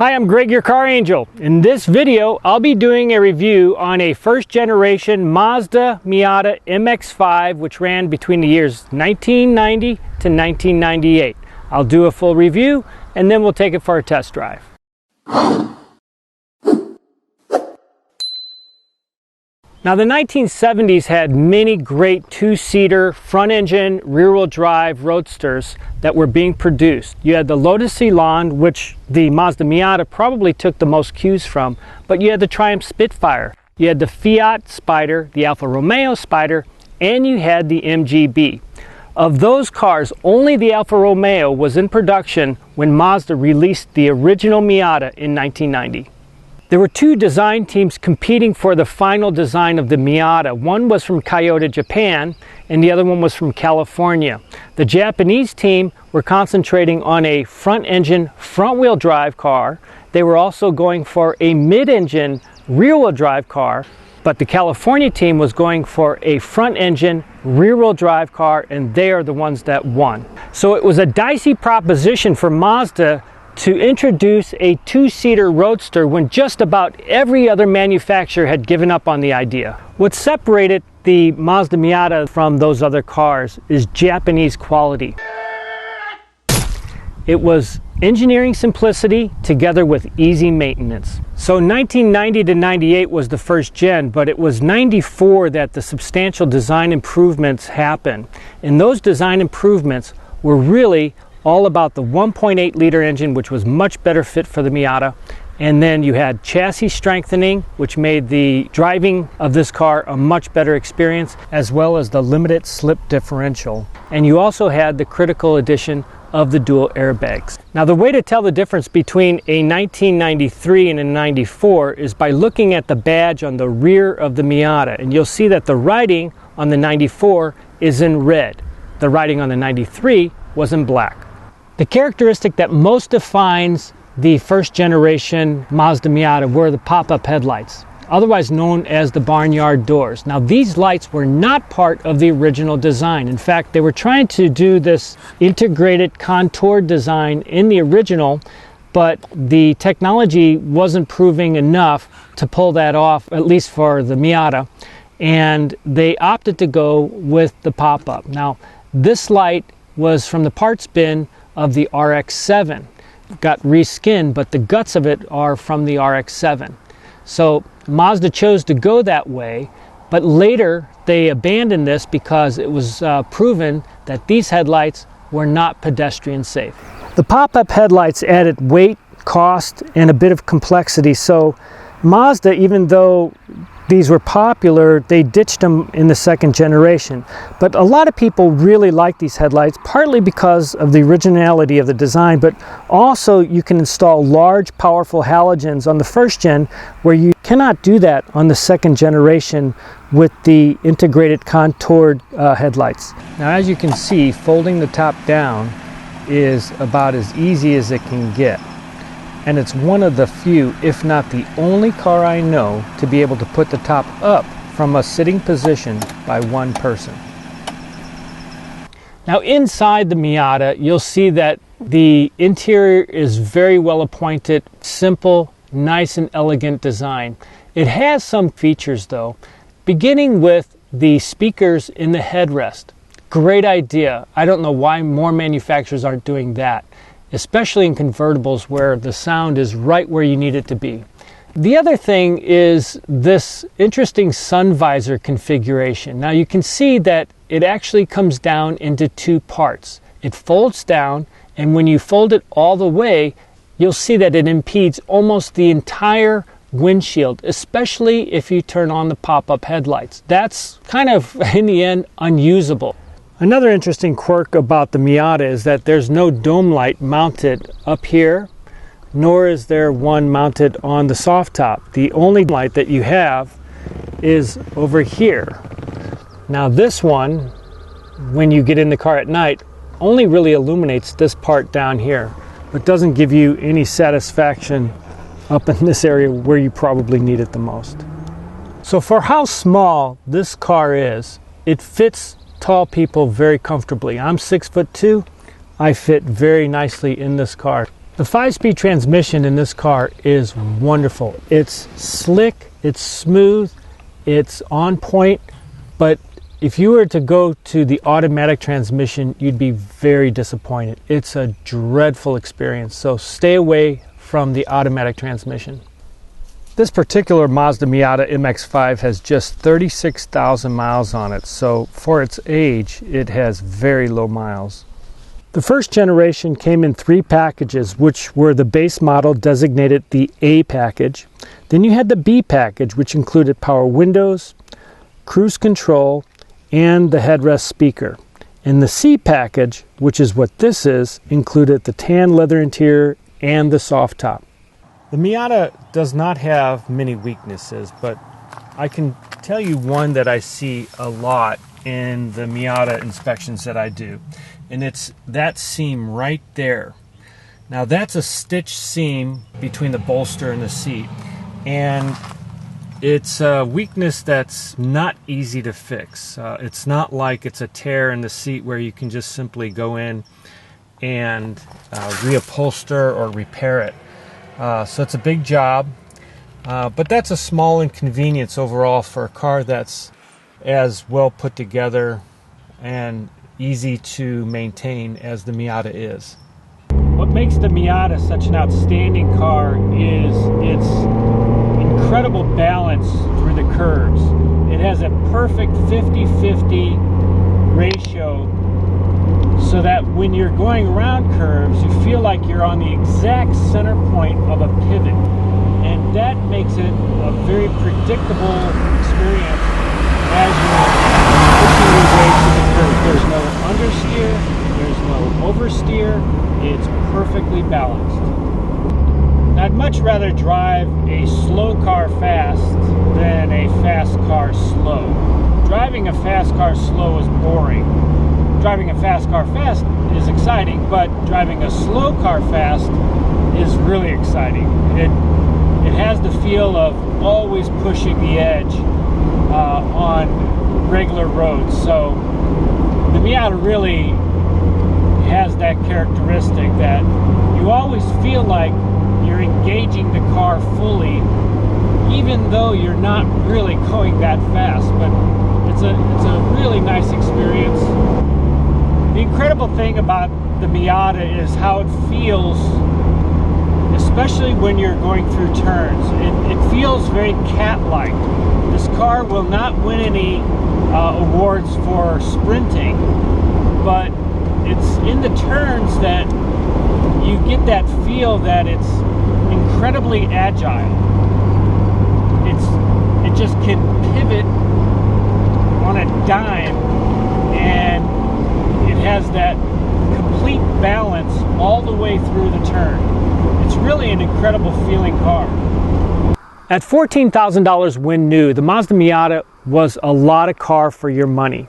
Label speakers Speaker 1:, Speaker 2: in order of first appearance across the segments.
Speaker 1: Hi, I'm Greg, your car angel. In this video, I'll be doing a review on a first generation Mazda Miata MX-5, which ran between the years 1990 to 1998. I'll do a full review and then we'll take it for a test drive. Now, the 1970s had many great two-seater, front-engine, rear-wheel drive roadsters that were being produced. You had the Lotus Elan, which the Mazda Miata probably took the most cues from, but you had the Triumph Spitfire. You had the Fiat Spider, the Alpha Romeo Spider, and you had the MGB. Of those cars, only the Alfa Romeo was in production when Mazda released the original Miata in 1990. There were two design teams competing for the final design of the Miata. One was from Kyoto, Japan, and the other one was from California. The Japanese team were concentrating on a front-engine, front-wheel drive car. They were also going for a mid-engine, rear-wheel drive car, but the California team was going for a front-engine, rear-wheel drive car, and they are the ones that won. So it was a dicey proposition for Mazda to introduce a two-seater roadster when just about every other manufacturer had given up on the idea. What separated the Mazda Miata from those other cars is Japanese quality. It was engineering simplicity together with easy maintenance. So 1990 to 98 was the first gen, but it was 94 that the substantial design improvements happened. And those design improvements were really all about the 1.8 liter engine, which was much better fit for the Miata. And then you had chassis strengthening, which made the driving of this car a much better experience, as well as the limited slip differential. And you also had the critical addition of the dual airbags. Now, the way to tell the difference between a 1993 and a 94 is by looking at the badge on the rear of the Miata. And you'll see that the writing on the 94 is in red. The writing on the 93 was in black. The characteristic that most defines the first generation Mazda Miata were the pop-up headlights, otherwise known as the barnyard doors. Now, these lights were not part of the original design. In fact, they were trying to do this integrated contoured design in the original, but the technology wasn't proving enough to pull that off, at least for the Miata, and they opted to go with the pop-up. Now, this light was from the parts bin of the RX-7. Got reskinned, but the guts of it are from the RX-7. So Mazda chose to go that way, but later they abandoned this because it was proven that these headlights were not pedestrian safe. The pop-up headlights added weight, cost, and a bit of complexity. So Mazda, even though these were popular, they ditched them in the second generation. But a lot of people really like these headlights, partly because of the originality of the design, but also you can install large, powerful halogens on the first gen, where you cannot do that on the second generation with the integrated contoured headlights. Now, as you can see, folding the top down is about as easy as it can get. And it's one of the few, if not the only car I know to be able to put the top up from a sitting position by one person. Now, inside the Miata, you'll see that the interior is very well appointed, simple, nice and elegant design. It has some features though, beginning with the speakers in the headrest. Great idea. I don't know why more manufacturers aren't doing that, especially in convertibles where the sound is right where you need it to be. The other thing is this interesting sun visor configuration. Now, you can see that it actually comes down into two parts. It folds down, and when you fold it all the way, you'll see that it impedes almost the entire windshield, especially if you turn on the pop-up headlights. That's kind of, in the end, unusable. Another interesting quirk about the Miata is that there's no dome light mounted up here, nor is there one mounted on the soft top. The only light that you have is over here. Now, this one, when you get in the car at night, only really illuminates this part down here, but doesn't give you any satisfaction up in this area where you probably need it the most. So for how small this car is, it fits tall people very comfortably. I'm 6'2". I fit very nicely in this car. The 5-speed transmission in this car is wonderful. It's slick, it's smooth, it's on point, but if you were to go to the automatic transmission, you'd be very disappointed. It's a dreadful experience, so stay away from the automatic transmission. This particular Mazda Miata MX-5 has just 36,000 miles on it, so for its age, it has very low miles. The first generation came in 3 packages, which were the base model designated the A package. Then you had the B package, which included power windows, cruise control, and the headrest speaker. And the C package, which is what this is, included the tan leather interior and the soft top. The Miata does not have many weaknesses, but I can tell you one that I see a lot in the Miata inspections that I do. And it's that seam right there. Now that's a stitched seam between the bolster and the seat. And it's a weakness that's not easy to fix. It's not like it's a tear in the seat where you can just simply go in and reupholster or repair it. So it's a big job, but that's a small inconvenience overall for a car that's as well put together and easy to maintain as the Miata is. What makes the Miata such an outstanding car is its incredible balance through the curves. It has a perfect 50-50 ratio so that when you're going around curves, you feel like you're on the exact center point of a pivot. And that makes it a very predictable experience as you're pushing your way through the curve. There's no understeer, there's no oversteer, it's perfectly balanced. I'd much rather drive a slow car fast than a fast car slow. Driving a fast car slow is boring. Driving a fast car fast is exciting, but driving a slow car fast is really exciting. It has the feel of always pushing the edge on regular roads. So the Miata really has that characteristic that you always feel like you're engaging the car fully, even though you're not really going that fast. But it's a really nice experience. The incredible thing about the Miata is how it feels, especially when you're going through turns. It feels very cat-like. This car will not win any awards for sprinting, but it's in the turns that you get that feel that it's incredibly agile. It just can pivot on a dime, and it has that complete balance all the way through the turn. It's really an incredible feeling car. At $14,000 when new, the Mazda Miata was a lot of car for your money.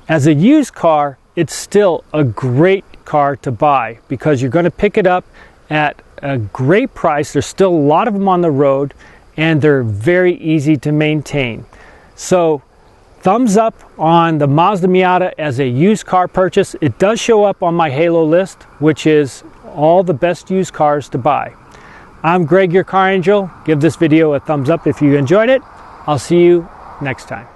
Speaker 1: As a used car, it's still a great car to buy because you're going to pick it up at a great price. There's still a lot of them on the road, and they're very easy to maintain. So thumbs up on the Mazda Miata as a used car purchase. It does show up on my Halo list, which is all the best used cars to buy. I'm Greg, your car angel. Give this video a thumbs up if you enjoyed it. I'll see you next time.